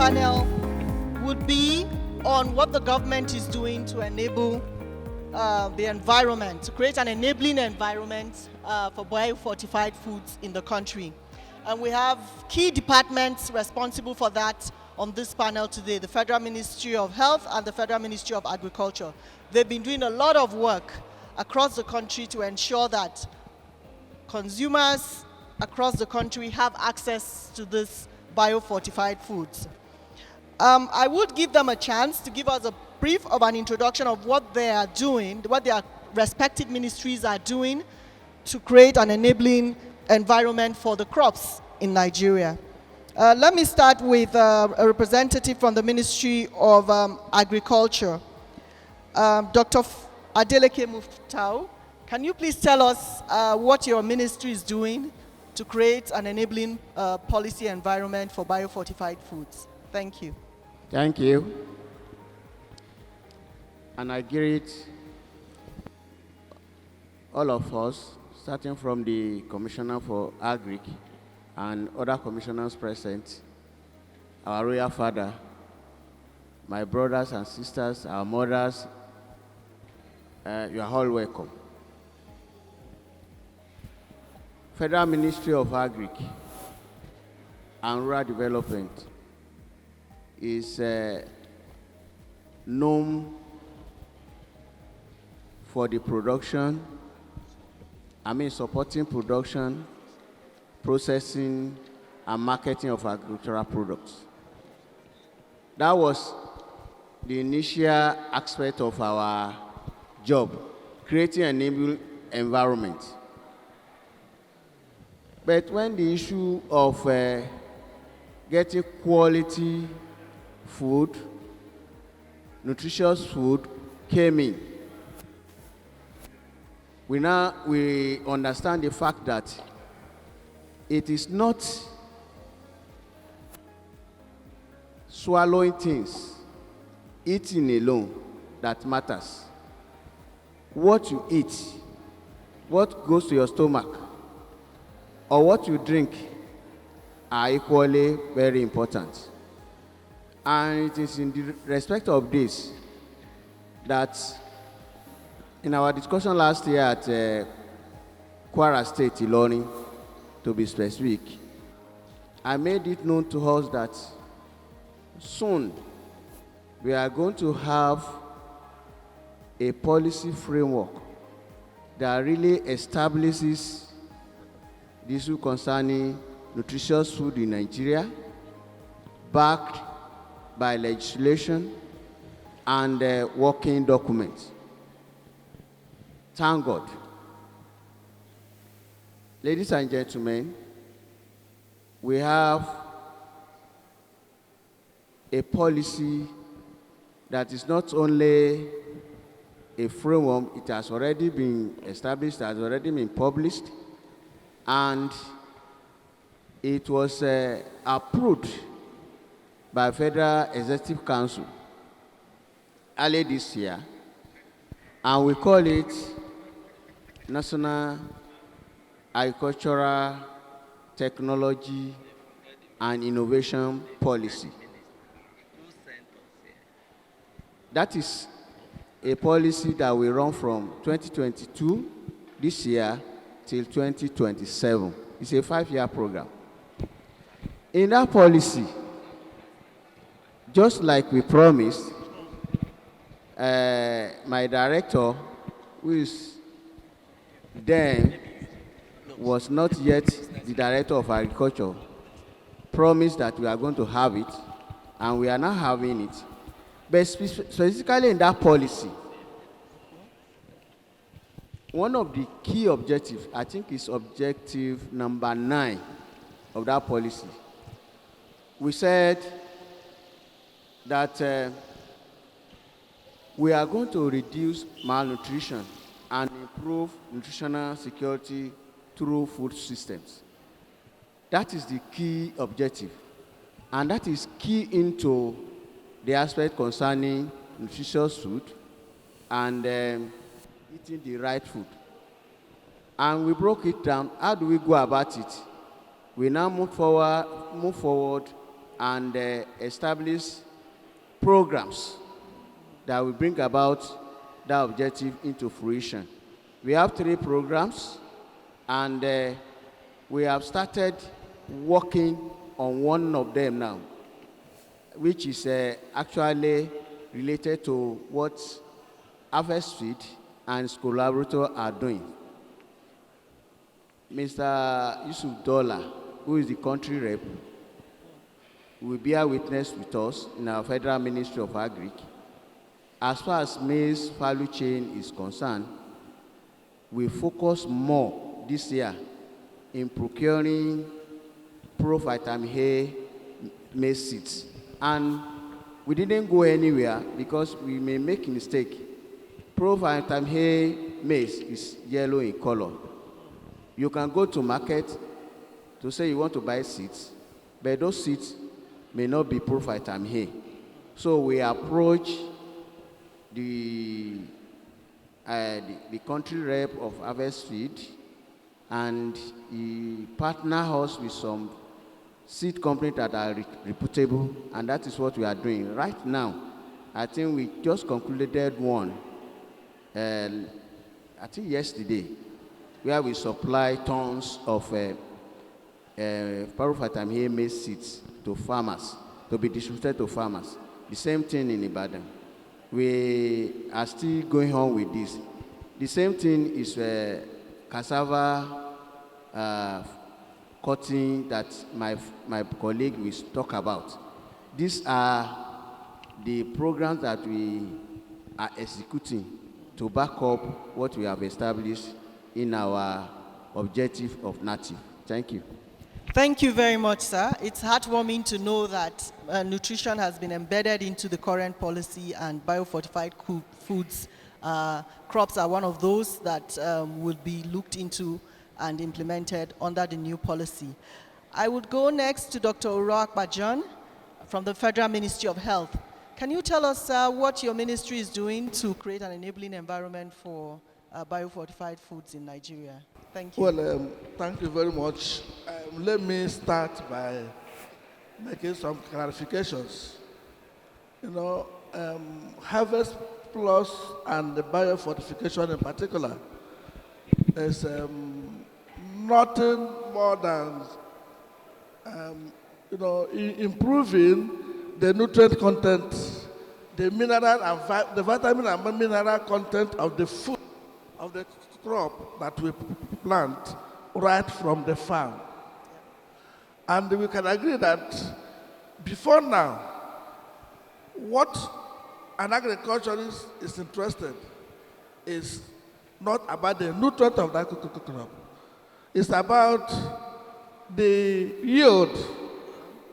panel would be on what the government is doing to enable the environment, to create an enabling environment for biofortified foods in the country. And we have key departments responsible for that on this panel today, the Federal Ministry of Health and the Federal Ministry of Agriculture. They've been doing a lot of work across the country to ensure that consumers across the country have access to this biofortified foods. I would give them a chance to give us a brief of an introduction of what they are doing, what their respective ministries are doing to create an enabling environment for the crops in Nigeria. Let me start with a representative from the Ministry of Agriculture, Dr. Adeleke Muftau. Can you please tell us what your ministry is doing to create an enabling policy environment for biofortified foods? Thank you. Thank you. And I greet all of us, starting from the Commissioner for Agric and other commissioners present, our royal father, my brothers and sisters, our mothers, you are all welcome. Federal Ministry of Agric and Rural Development is known for the supporting production, processing, and marketing of agricultural products. That was the initial aspect of our job, creating an enabling environment. But when the issue of getting quality food, nutritious food came in, we understand the fact that it is not swallowing things, eating alone that matters. What you eat, what goes to your stomach, or what you drink are equally very important. And it is in the respect of this that in our discussion last year at Kwara State, Ilorin, to be specific, I made it known to us that soon we are going to have a policy framework that really establishes the issue concerning nutritious food in Nigeria, backed by legislation and working documents. Thank God. Ladies and gentlemen, we have a policy that is not only a framework, it has already been established, has already been published, and it was approved by Federal Executive Council early this year, and we call it National Agricultural Technology and Innovation Policy. That is a policy that will run from 2022, this year, till 2027. It's a 5-year program. In that policy, just like we promised, my director, who is then was not yet the director of agriculture, promised that we are going to have it, and we are now having it. But specifically in that policy, one of the key objectives, I think, is objective number 9 of that policy. We said that we are going to reduce malnutrition and improve nutritional security through food systems. That is the key objective. And that is key into the aspect concerning nutritious food and eating the right food. And we broke it down. How do we go about it? We now move forward and establish programs that will bring about that objective into fruition. We have 3 programs, and we have started working on one of them now, which is actually related to what HarvestFeed and Collaborator are doing. Mr. Yusuf Dollar, who is the country rep, will bear witness with us in our Federal Ministry of Agric. As far as maize value chain is concerned, we focus more this year in procuring pro-vitamin A maize seeds. And we didn't go anywhere because we may make a mistake. Pro-vitamin A maize is yellow in color. You can go to market to say you want to buy seeds, but those seeds may not be pro-vitamin A. So we approach the country rep of HarvestFeed, and he partner us with some seed companies that are reputable, and that is what we are doing right now. I think we just concluded one, I think yesterday, where we supply tons of pro-vitamin A maize seeds to farmers, to be distributed to farmers. The same thing in Ibadan. We are still going on with this. The same thing is cassava cutting that my colleague will talk about. These are the programs that we are executing to back up what we have established in our objective of native. Thank you. Thank you very much, sir. It's heartwarming to know that nutrition has been embedded into the current policy, and biofortified foods crops are one of those that will be looked into and implemented under the new policy. I would go next to Dr. Oroakbajan from the Federal Ministry of Health. Can you tell us what your ministry is doing to create an enabling environment for biofortified foods in Nigeria? Thank you. Well, thank you very much. Let me start by making some clarifications. You know, HarvestPlus and the biofortification in particular is nothing more than improving the nutrient content, the mineral and the vitamin and mineral content of the food, of the crop that we plant right from the farm. And we can agree that before now, what an agriculturist is interested is not about the nutrient of that crop. It's about the yield,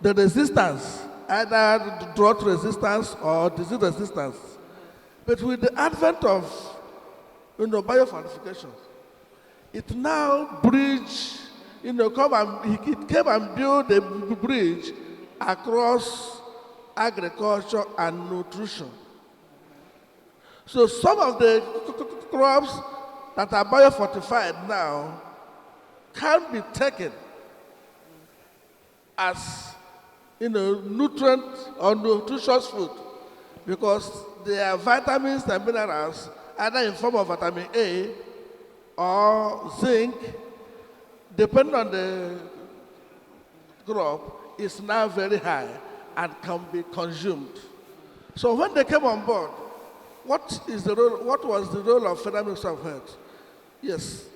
the resistance, either drought resistance or disease resistance. But with the advent of biofortification, it now it came and built a bridge across agriculture and nutrition. So some of the crops that are biofortified now can be taken as nutrient or nutritious food, because they are vitamins and minerals either in form of vitamin A or zinc, depending on the crop, is now very high and can be consumed. So when they came on board, what was the role of Federal Ministry of Health? Yes,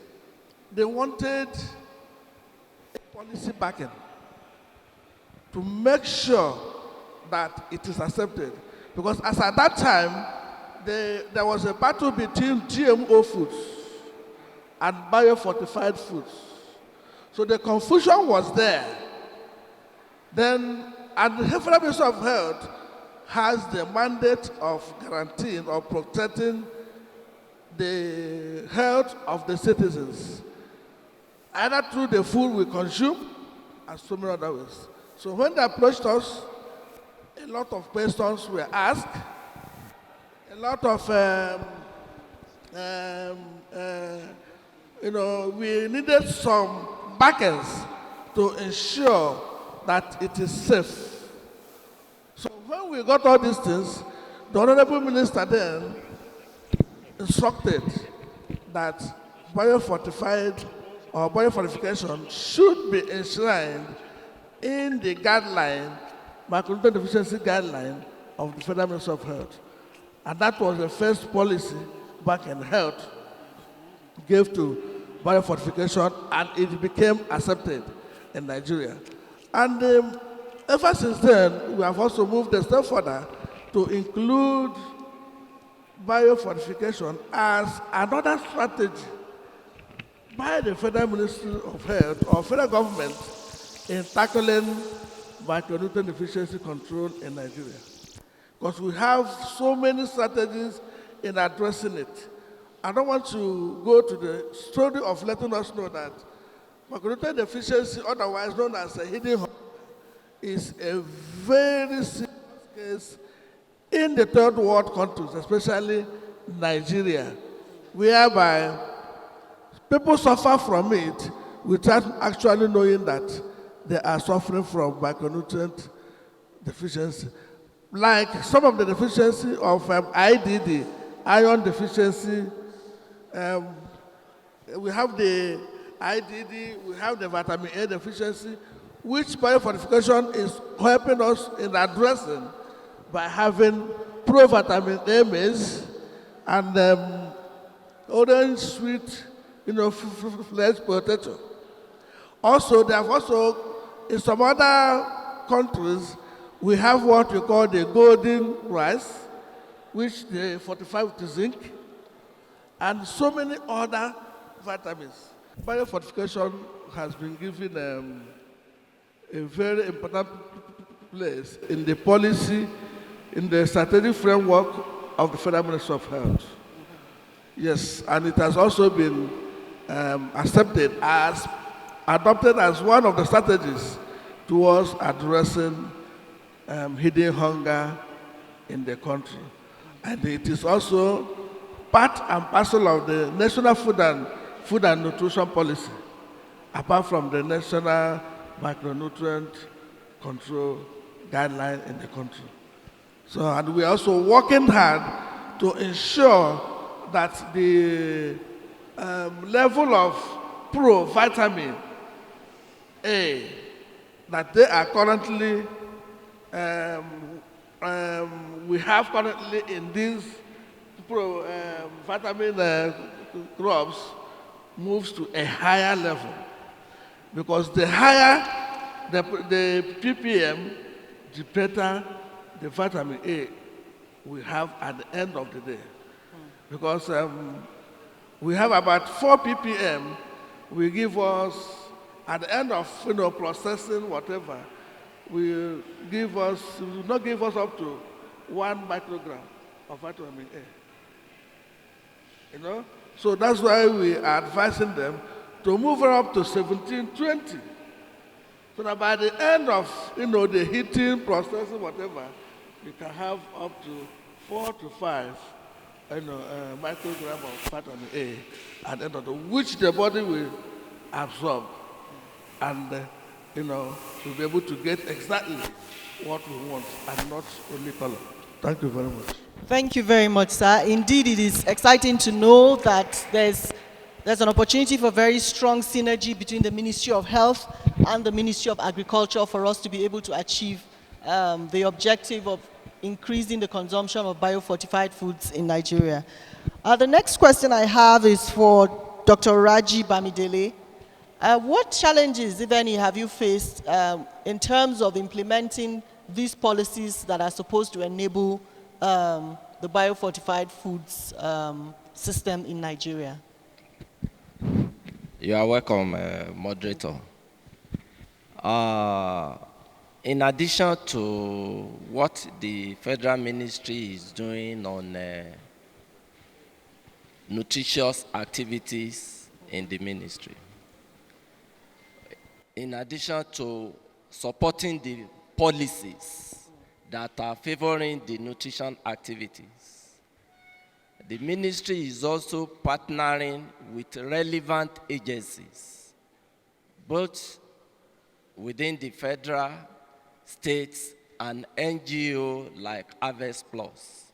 they wanted a policy backing to make sure that it is accepted. Because as at that time, there was a battle between GMO foods and biofortified foods. So the confusion was there. Then, and the Federal Ministry of Health has the mandate of guaranteeing or protecting the health of the citizens, either through the food we consume and so many other ways. So when they approached us, a lot of questions were asked, a lot of, we needed some backends to ensure that it is safe. when we got all these things, the Honorable Minister then instructed that biofortified or biofortification should be enshrined in the guideline, micronutrient deficiency guideline of the Federal Ministry of Health. And that was the first policy back in health gave to biofortification, and it became accepted in Nigeria. And ever since then, we have also moved a step further to include biofortification as another strategy by the Federal Ministry of Health or federal government in tackling micronutrient deficiency control in Nigeria. Because we have so many strategies in addressing it. I don't want to go to the story of letting us know that micronutrient deficiency, otherwise known as a hidden hunger, is a very serious case in the third world countries, especially Nigeria, whereby people suffer from it without actually knowing that they are suffering from micronutrient deficiency. Like some of the deficiency of IDD, iron deficiency, we have the IDD, we have the vitamin A deficiency, which biofortification is helping us in addressing by having pro-vitamin A maize and orange sweet, fleshed potato. Also, they have also, in some other countries, we have what we call the golden rice, which they fortify with zinc, and so many other vitamins. Biofortification has been given a very important place in the policy, in the strategic framework of the Federal Ministry of Health. Yes, and it has also been accepted as, adopted as one of the strategies towards addressing hidden hunger in the country. And it is also part and parcel of the National Food and Nutrition Policy, apart from the National Micronutrient Control Guideline in the country. So, and we are also working hard to ensure that the level of pro-vitamin A that they are currently, we have currently in these vitamin crops moves to a higher level. Because the higher the ppm, the better the vitamin A we have at the end of the day. Because we have about 4 ppm, will give us, at the end of processing whatever, will not give us up to 1 microgram of vitamin A. So that's why we are advising them to move it up to 17, 20. So that by the end of the heating, processing, whatever, you can have up to 4 to 5 microgram of vitamin A at the end of the, which the body will absorb, and to be able to get exactly what we want and not only color. Thank you very much. Thank you very much, sir. Indeed, it is exciting to know that there's an opportunity for very strong synergy between the Ministry of Health and the Ministry of Agriculture for us to be able to achieve the objective of increasing the consumption of biofortified foods in Nigeria. The next question I have is for Dr. Raji Bamidele. What challenges, if any, have you faced in terms of implementing these policies that are supposed to enable the biofortified foods system in Nigeria? You are welcome, moderator. In addition to what the federal ministry is doing on nutritious activities in the ministry, in addition to supporting the policies that are favoring the nutrition activities, the ministry is also partnering with relevant agencies, both within the federal, states, an NGO like HarvestPlus.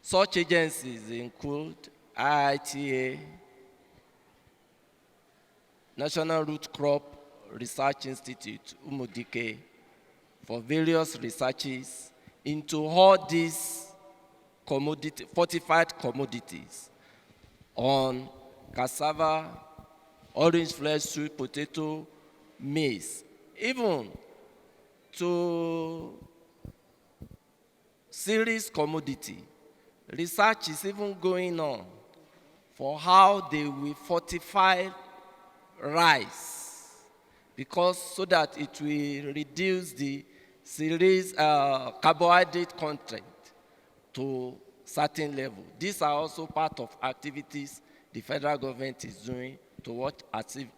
Such agencies include IITA, National Root Crop Research Institute, Umudike, for various researches into all these fortified commodities on cassava, orange flesh, sweet potato, maize, even to cereals commodity. Research is even going on for how they will fortify rice, because so that it will reduce the cereals carbohydrate content to certain level. These are also part of activities the federal government is doing towards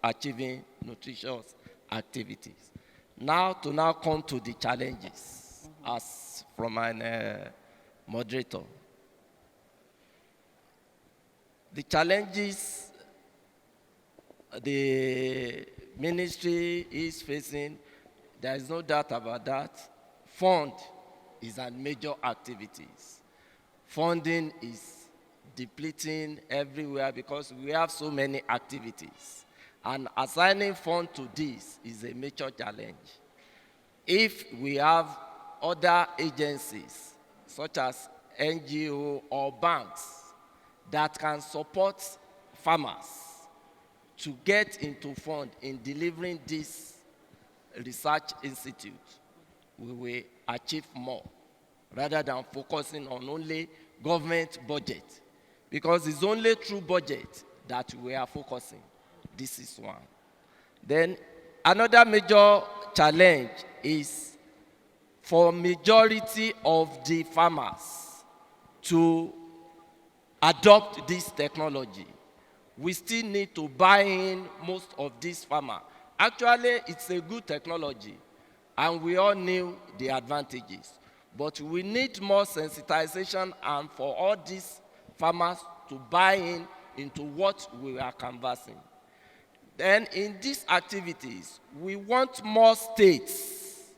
achieving nutritious activities. Now come to the challenges, as from my moderator. The challenges the ministry is facing, there is no doubt about that. Fund is a major activities. Funding is depleting everywhere because we have so many activities. And assigning funds to this is a major challenge. If we have other agencies, such as NGO or banks, that can support farmers to get into fund in delivering this research institute, we will achieve more rather than focusing on only government budget, because it's only through budget that we are focusing. This is one. Then another major challenge is for majority of the farmers to adopt this technology. We still need to buy in most of these farmers. Actually, it's a good technology, and we all knew the advantages. But we need more sensitization and for all these farmers to buy in into what we are canvassing. Then in these activities, we want more states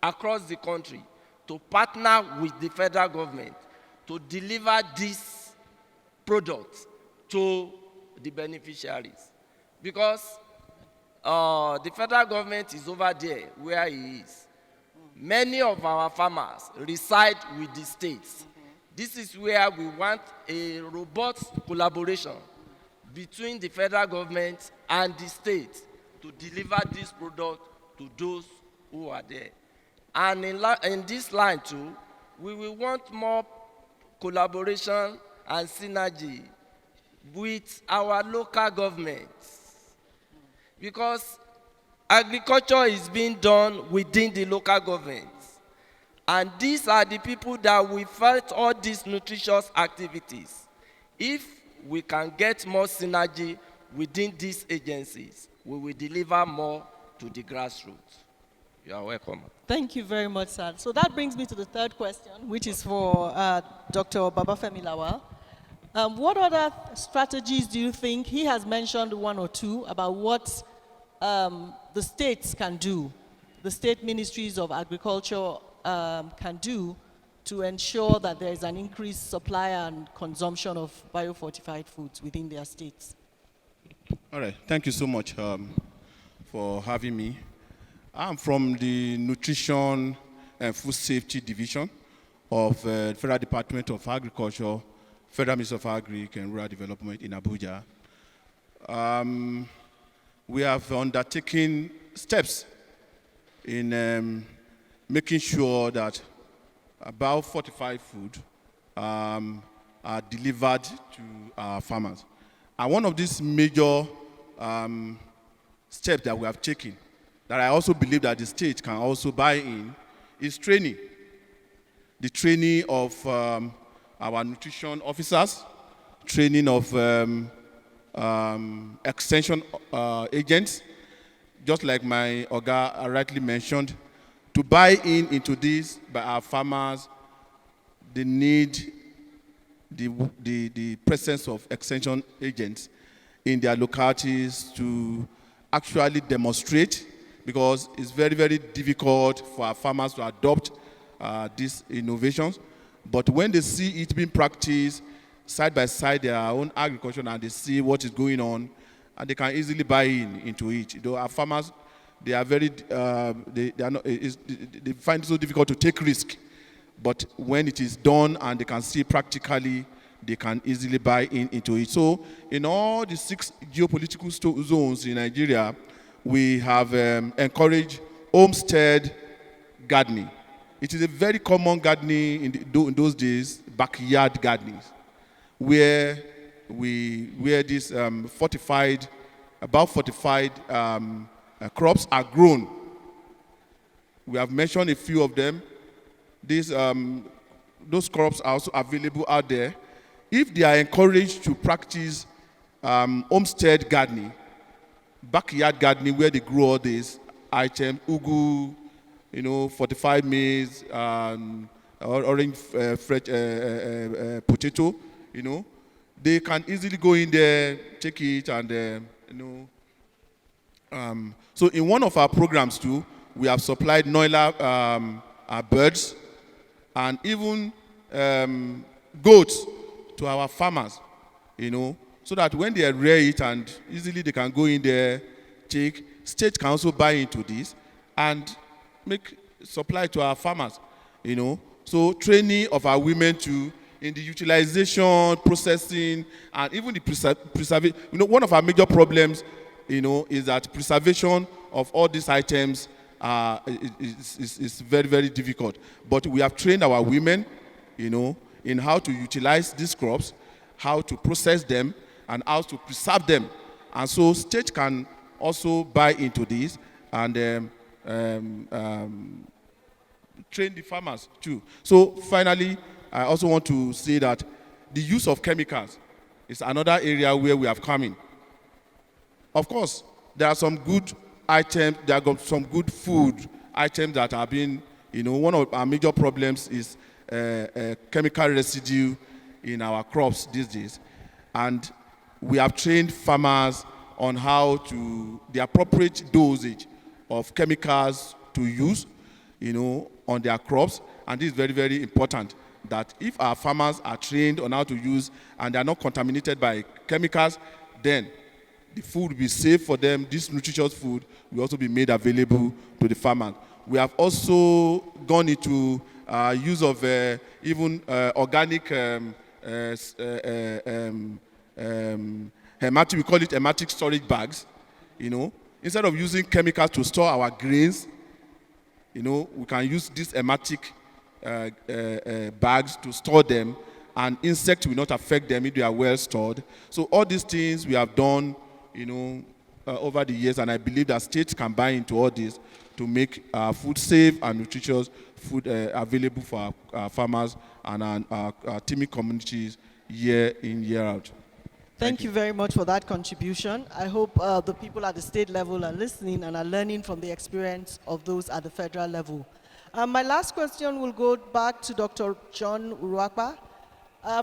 across the country to partner with the federal government to deliver these products to the beneficiaries. Because the federal government is over there where he is. Many of our farmers reside with the states. This is where we want a robust collaboration between the federal government and the states to deliver this product to those who are there. And in this line too, we will want more collaboration and synergy with our local governments, because agriculture is being done within the local governments, and these are the people that will fight all these nutritious activities. If we can get more synergy within these agencies, we will deliver more to the grassroots. You are welcome. Thank you very much, sir. So that brings me to the third question, which is for Dr. Babafemi Lawal. What other strategies do you think, he has mentioned one or two, about what the states can do, the state ministries of agriculture can do to ensure that there is an increased supply and consumption of biofortified foods within their states? All right, thank you so much for having me. I'm from the Nutrition and Food Safety Division of the Federal Department of Agriculture, Federal Ministry of Agri and Rural Development in Abuja. We have undertaken steps in making sure that biofortified food are delivered to our farmers. And one of these major steps that we have taken, that I also believe that the state can also buy in, is training. The training of our nutrition officers, training of extension agents, just like my Oga rightly mentioned, to buy into this by our farmers. They need the presence of extension agents in their localities to actually demonstrate, because it's very, very difficult for our farmers to adopt these innovations. But when they see it being practiced side by side their own agriculture and they see what is going on, and they can easily buy into it. Though our farmers, they are very, they are not, they find it so difficult to take risk. But when it is done and they can see practically, they can easily buy into it. So in all the 6 geopolitical zones in Nigeria, we have encouraged homestead gardening. It is a very common gardening in those days, backyard gardening, where these fortified crops are grown. We have mentioned a few of them. Those crops are also available out there. If they are encouraged to practice homestead gardening, backyard gardening, where they grow all these items, ugu, fortified maize, orange fresh potato, they can easily go in there, take it, and so in one of our programs too, we have supplied Noila birds and even goats to our farmers, so that when they rear it and easily they can go in there, take. State can also buy into this and make supply to our farmers, So training of our women too in the utilization, processing, and even the preservation. One of our major problems, is that preservation of all these items is very, very difficult. But we have trained our women, in how to utilize these crops, how to process them, and how to preserve them. And so state can also buy into this and train the farmers too. So finally, I also want to say that the use of chemicals is another area where we have come in. Of course, there are some good items, there are some good food items that have been, one of our major problems is chemical residue in our crops these days. And we have trained farmers on how the appropriate dosage of chemicals to use, on their crops. And this is very, very important, that if our farmers are trained on how to use and they are not contaminated by chemicals, then the food will be safe for them. This nutritious food will also be made available to the farmers. We have also gone into use of even organic hematic, we call it hematic storage bags. Instead of using chemicals to store our grains, we can use these hematic bags to store them, and insects will not affect them if they are well stored. So all these things we have done, over the years, and I believe that states can buy into all this to make food safe and nutritious food available for our farmers and our teeming communities year in, year out. Thank you very much for that contribution. I hope the people at the state level are listening and are learning from the experience of those at the federal level. My last question will go back to Dr. John Uruakpa.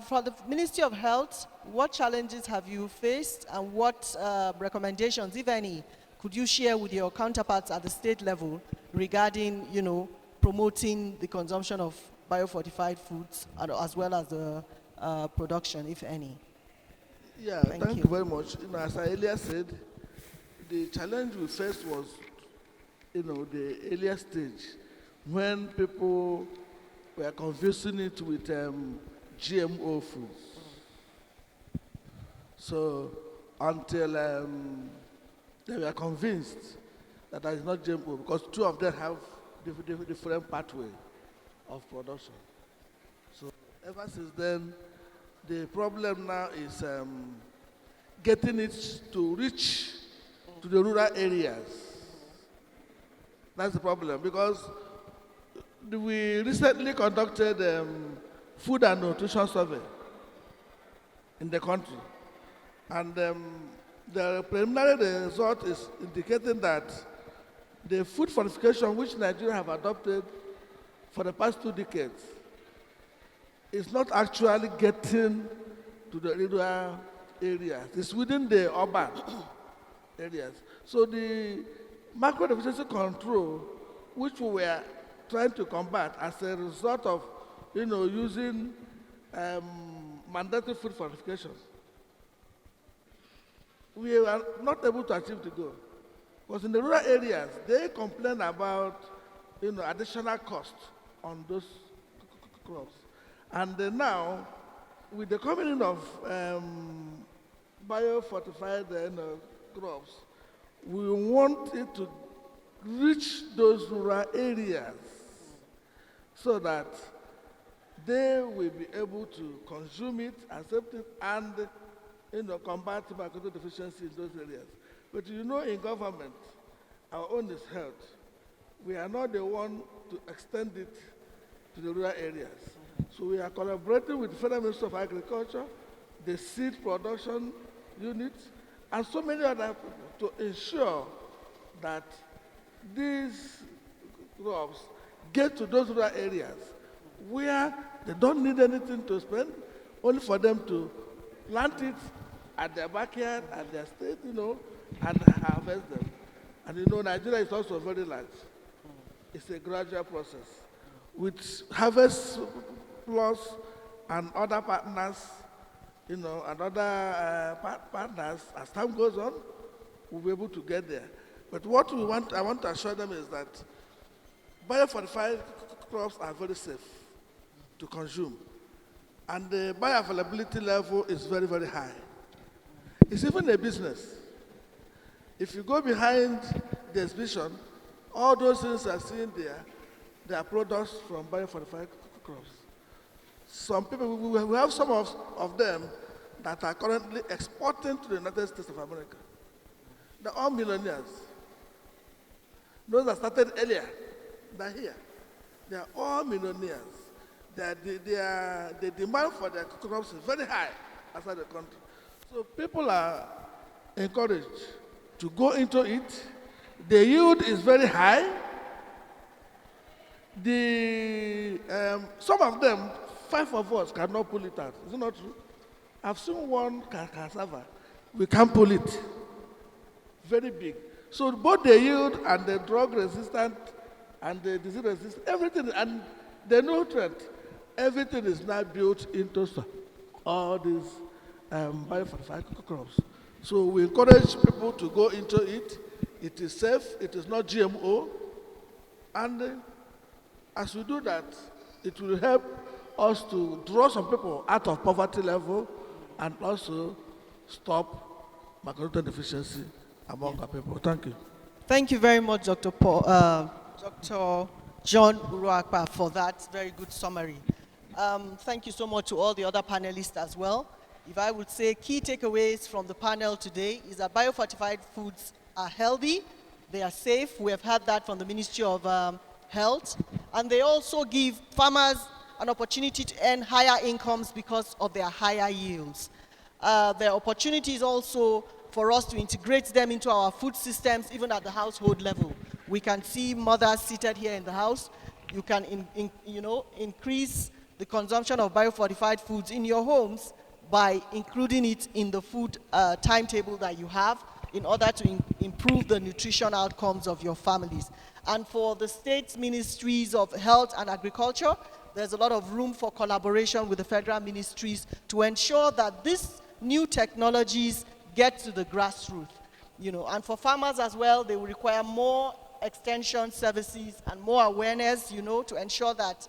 For the Ministry of Health, what challenges have you faced and what recommendations, if any, could you share with your counterparts at the state level regarding, promoting the consumption of biofortified foods as well as the production, if any? Yeah, thank you very much. As I earlier said, the challenge we faced was, the earlier stage when people were confusing it with GMO foods. So until they were convinced that that is not GMO, because two of them have different pathway of production. So ever since then, the problem now is getting it to reach to the rural areas. That's the problem, because we recently conducted food and nutrition survey in the country. And the preliminary result is indicating that the food fortification which Nigeria have adopted for the past 2 decades is not actually getting to the rural areas. It's within the urban areas. So the macro deficiency control, which we were trying to combat as a result of, using mandatory food fortifications. We are not able to achieve the goal. Because in the rural areas, they complain about, additional cost on those crops. And now, with the coming in of biofortified crops, we want it to reach those rural areas so that they will be able to consume it, accept it, and combat micronutrient deficiency in those areas. But in government, our own is health. We are not the one to extend it to the rural areas. So we are collaborating with the Federal Ministry of Agriculture, the seed production unit, and so many other people to ensure that these crops get to those rural areas where they don't need anything to spend, only for them to plant it at their backyard, at their state, and harvest them. And Nigeria is also very large. It's a gradual process. With HarvestPlus and other partners, and other partners, as time goes on, we'll be able to get there. But what I want to assure them is that biofortified crops are very safe to consume. And the bioavailability level is very, very high. It's even a business. If you go behind the exhibition, all those things are seen there, they are products from biofortified crops. Some people, we have some of them that are currently exporting to the United States of America. They're all millionaires. Those that started earlier, they're here. They are all millionaires. The demand for their crops is very high outside the country. So people are encouraged to go into it. The yield is very high. Some of them, 5 of us cannot pull it out. Is it not true? I've seen one cassava. We can't pull it. Very big. So both the yield and the drug resistant and the disease resistant, everything, and the nutrient, everything is now built into all these biofortified crops. So we encourage people to go into it. It is safe, it is not GMO, and as we do that, it will help us to draw some people out of poverty level and also stop micronutrient deficiency among our people. Thank you. Thank you very much, Dr. Dr. John Uruakpa, for that very good summary. Thank you so much to all the other panelists as well. If I would say key takeaways from the panel today is that biofortified foods are healthy, they are safe. We have had that from the Ministry of Health. And they also give farmers an opportunity to earn higher incomes because of their higher yields. There are opportunities also for us to integrate them into our food systems, even at the household level. We can see mothers seated here in the house. You can increase the consumption of biofortified foods in your homes by including it in the food timetable that you have in order to improve the nutrition outcomes of your families. And for the state ministries of health and agriculture, there's a lot of room for collaboration with the federal ministries to ensure that these new technologies get to the grassroots. And for farmers as well, they will require more extension services and more awareness, to ensure that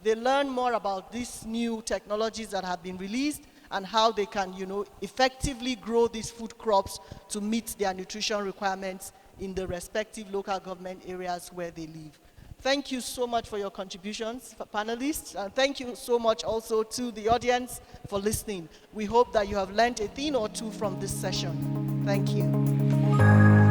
they learn more about these new technologies that have been released and how they can, effectively grow these food crops to meet their nutrition requirements in the respective local government areas where they live. Thank you so much for your contributions, panelists, and thank you so much also to the audience for listening. We hope that you have learned a thing or two from this session. Thank you.